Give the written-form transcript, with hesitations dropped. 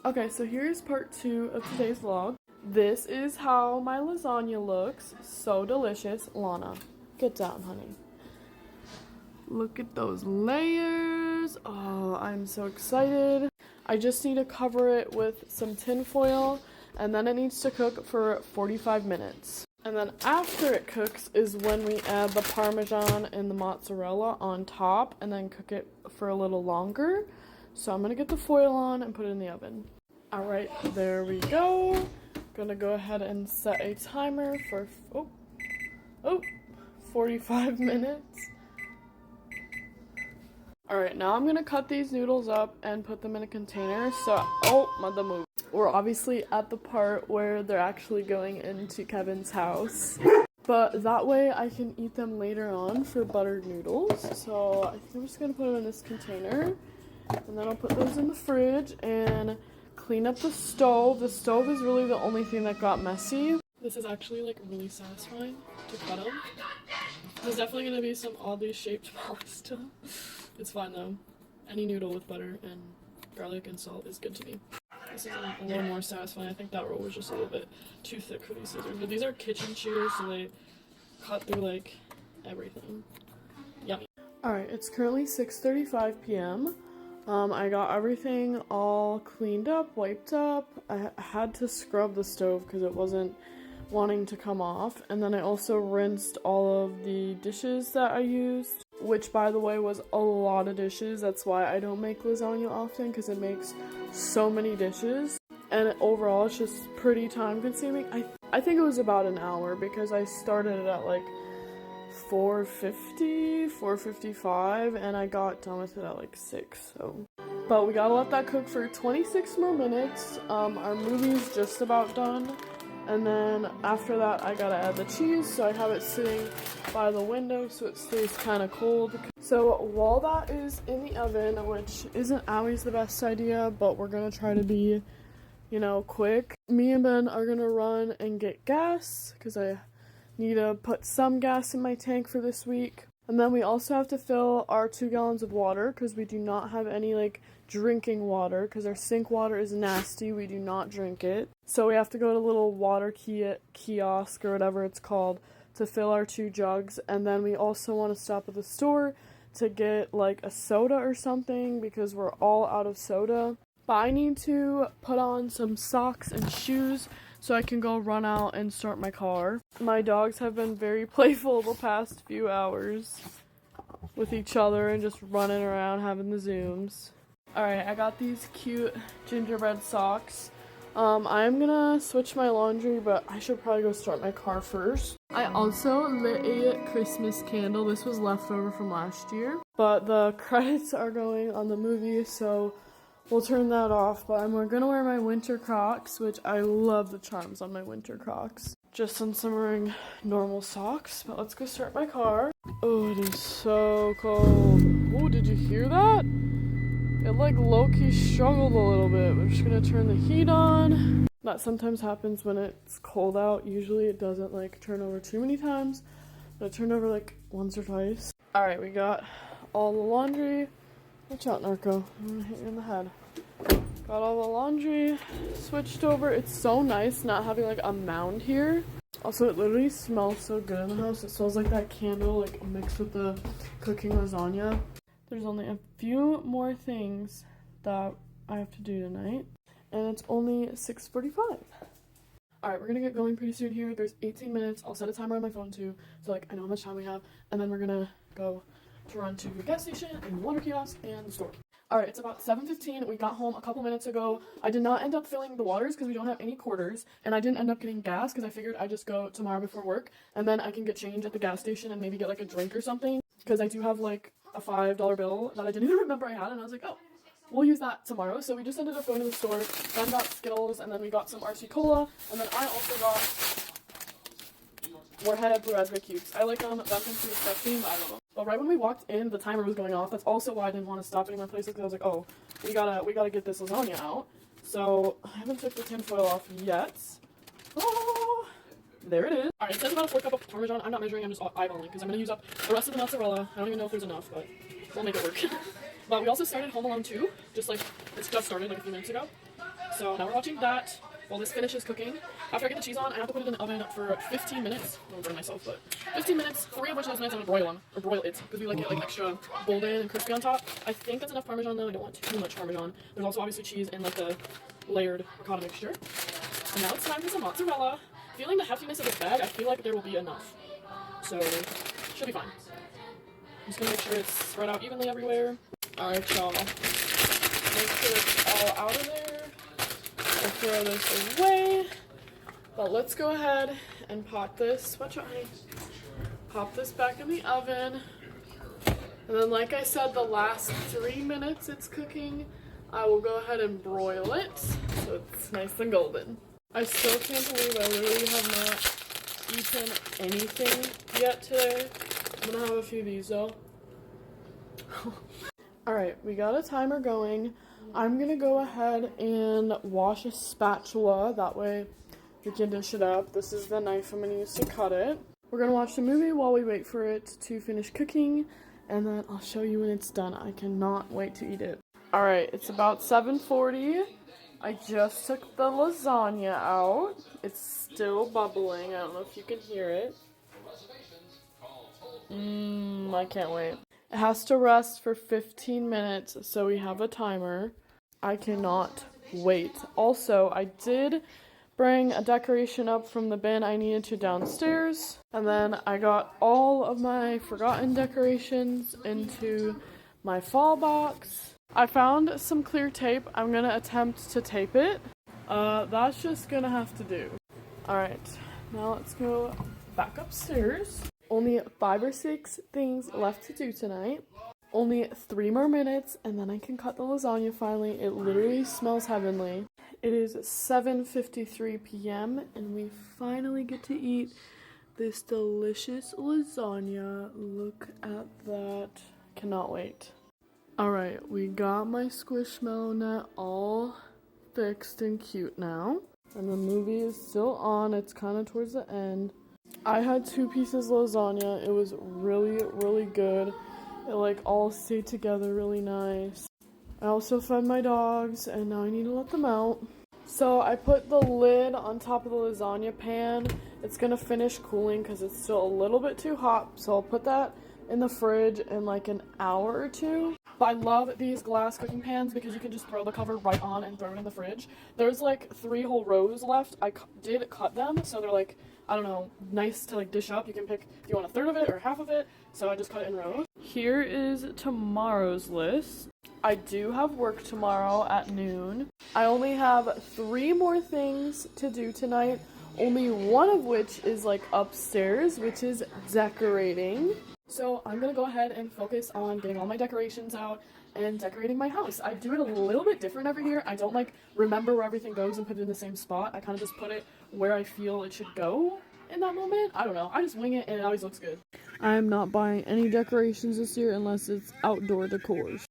Okay, so here's part 2 of today's vlog. This is how my lasagna looks. So delicious. Lana, get down, honey. Look at those layers. Oh, I'm so excited. I just need to cover it with some tin foil, and then it needs to cook for 45 minutes. And then after it cooks is when we add the Parmesan and the mozzarella on top, and then cook it for a little longer. So I'm gonna get the foil on and put it in the oven. All right, there we go. Gonna go ahead and set a timer for 45 minutes. All right, now I'm gonna cut these noodles up and put them in a container. So, mother move. We're obviously at the part where they're actually going into Kevin's house. But that way I can eat them later on for buttered noodles. So I think I'm just gonna put them in this container. And then I'll put those in the fridge and clean up the stove. The stove is really the only thing that got messy. This is actually like really satisfying to cut them. There's definitely gonna be some oddly shaped pasta. It's fine though. Any noodle with butter and garlic and salt is good to me. This is a little more satisfying. I think that roll was just a little bit too thick for these scissors. But these are kitchen shears, so they cut through like everything. Yummy. Alright, it's currently 6:35 p.m. I got everything all cleaned up, wiped up. I had to scrub the stove because it wasn't wanting to come off. And then I also rinsed all of the dishes that I used, which by the way was a lot of dishes. That's why I don't make lasagna often, because it makes so many dishes. And overall it's just pretty time consuming. I think it was about an hour because I started it at like 4:50, 4:55, and I got done with it at like 6, so. But we gotta let that cook for 26 more minutes. Our movie's just about done. And then after that, I gotta add the cheese, so I have it sitting by the window so it stays kind of cold. So while that is in the oven, which isn't always the best idea, but we're gonna try to be, you know, quick, me and Ben are gonna run and get gas, because I need to put some gas in my tank for this week. And then we also have to fill our 2 gallons of water, because we do not have any like drinking water, because our sink water is nasty. We do not drink it. So we have to go to a little water kiosk or whatever it's called to fill our 2 jugs. And then we also want to stop at the store to get like a soda or something, because we're all out of soda. But I need to put on some socks and shoes so I can go run out and start my car. My dogs have been very playful the past few hours with each other and just running around having the zooms. Alright, I got these cute gingerbread socks. I'm gonna switch my laundry, but I should probably go start my car first. I also lit a Christmas candle. This was leftover from last year, but the credits are going on the movie, so we'll turn that off. But I'm gonna wear my winter Crocs, which I love the charms on my winter Crocs. Just since I'm wearing normal socks. But let's go start my car. Oh, it is so cold. Oh, did you hear that? It like low-key struggled a little bit. I'm just gonna turn the heat on. That sometimes happens when it's cold out. Usually it doesn't like turn over too many times, but it turned over like once or twice. Alright, we got all the laundry. Watch out, Narco. I'm gonna hit you in the head. Got all the laundry switched over. It's so nice not having like a mound here. Also, it literally smells so good in the house. It smells like that candle like mixed with the cooking lasagna. There's only a few more things that I have to do tonight, and it's only 6:45. Alright, we're gonna get going pretty soon here. There's 18 minutes. I'll set a timer on my phone too, so like I know how much time we have, and then we're gonna go to run to the gas station and the water kiosk and the store. Alright, it's about 7:15. We got home a couple minutes ago. I did not end up filling the waters because we don't have any quarters, and I didn't end up getting gas because I figured I'd just go tomorrow before work, and then I can get change at the gas station and maybe get like a drink or something, because I do have like a $5 bill that I didn't even remember I had, and I was like, oh, we'll use that tomorrow. So we just ended up going to the store, then got Skittles, and then we got some RC Cola, and then I also got Warhead Blue Raspberry Cubes. I like them. That one's too disgusting, but I love them. But right when we walked in, the timer was going off. That's also why I didn't want to stop any more places, because I was like, oh, we gotta get this lasagna out. So I haven't took the tinfoil off yet. Oh, there it is. Alright, it says about a 4 cup of Parmesan. I'm not measuring, I'm just eyeballing, because I'm going to use up the rest of the mozzarella. I don't even know if there's enough, but we'll make it work. But we also started Home Alone 2, just like It's just started like a few minutes ago. So now we're watching that while this finishes cooking. After I get the cheese on, I have to put it in the oven for 15 minutes. I won't burn myself, but 15 minutes, 3 of which is minutes I'm gonna broil them, or broil it, because we like it like extra golden and crispy on top. I think that's enough Parmesan though, I don't want too much Parmesan. There's also obviously cheese in like the layered ricotta mixture. And now it's time for some mozzarella. Feeling the heftiness of this bag, I feel like there will be enough. So, should be fine. I'm just gonna make sure it's spread out evenly everywhere. Alright y'all, make sure it's all out of there. I'll throw this away. But let's go ahead and pop this, watch out honey, pop this back in the oven. And then like I said, the last 3 minutes it's cooking, I will go ahead and broil it so it's nice and golden. I still can't believe I literally have not eaten anything yet today. I'm gonna have a few of these though. Alright, we got a timer going. I'm gonna go ahead and wash a spatula, that way we can dish it up. This is the knife I'm gonna use to cut it. We're gonna watch the movie while we wait for it to finish cooking, and then I'll show you when it's done. I cannot wait to eat it. Alright, it's about 7:40. I just took the lasagna out. It's still bubbling. I don't know if you can hear it. I can't wait. It has to rest for 15 minutes, so we have a timer. I cannot wait. Also, I did bring a decoration up from the bin I needed to downstairs, and then I got all of my forgotten decorations into my fall box. I found some clear tape. I'm gonna attempt to tape it. That's just gonna have to do. Alright, now let's go back upstairs. Only 5 or 6 things left to do tonight. Only 3 more minutes and then I can cut the lasagna finally. It literally smells heavenly. It is 7:53 p.m. and we finally get to eat this delicious lasagna. Look at that. Cannot wait. Alright, we got my Squishmallow net all fixed and cute now. And the movie is still on. It's kind of towards the end. I had 2 pieces of lasagna. It was really, really good. It like all stayed together really nice. I also fed my dogs and now I need to let them out. So I put the lid on top of the lasagna pan. It's gonna finish cooling because it's still a little bit too hot. So I'll put that in the fridge in like an hour or 2. But I love these glass cooking pans because you can just throw the cover right on and throw it in the fridge. There's like 3 whole rows left. I did cut them, so they're like, I don't know, nice to like dish up. You can pick if you want a third of it or half of it. So I just cut it in rows. Here is tomorrow's list. I do have work tomorrow at noon. I only have 3 more things to do tonight. Only one of which is like upstairs, which is decorating. So I'm gonna go ahead and focus on getting all my decorations out and decorating my house. I do it a little bit different every year. I don't like remember where everything goes and put it in the same spot. I kind of just put it where I feel it should go in that moment. I don't know. I just wing it and it always looks good. I'm not buying any decorations this year unless it's outdoor decor.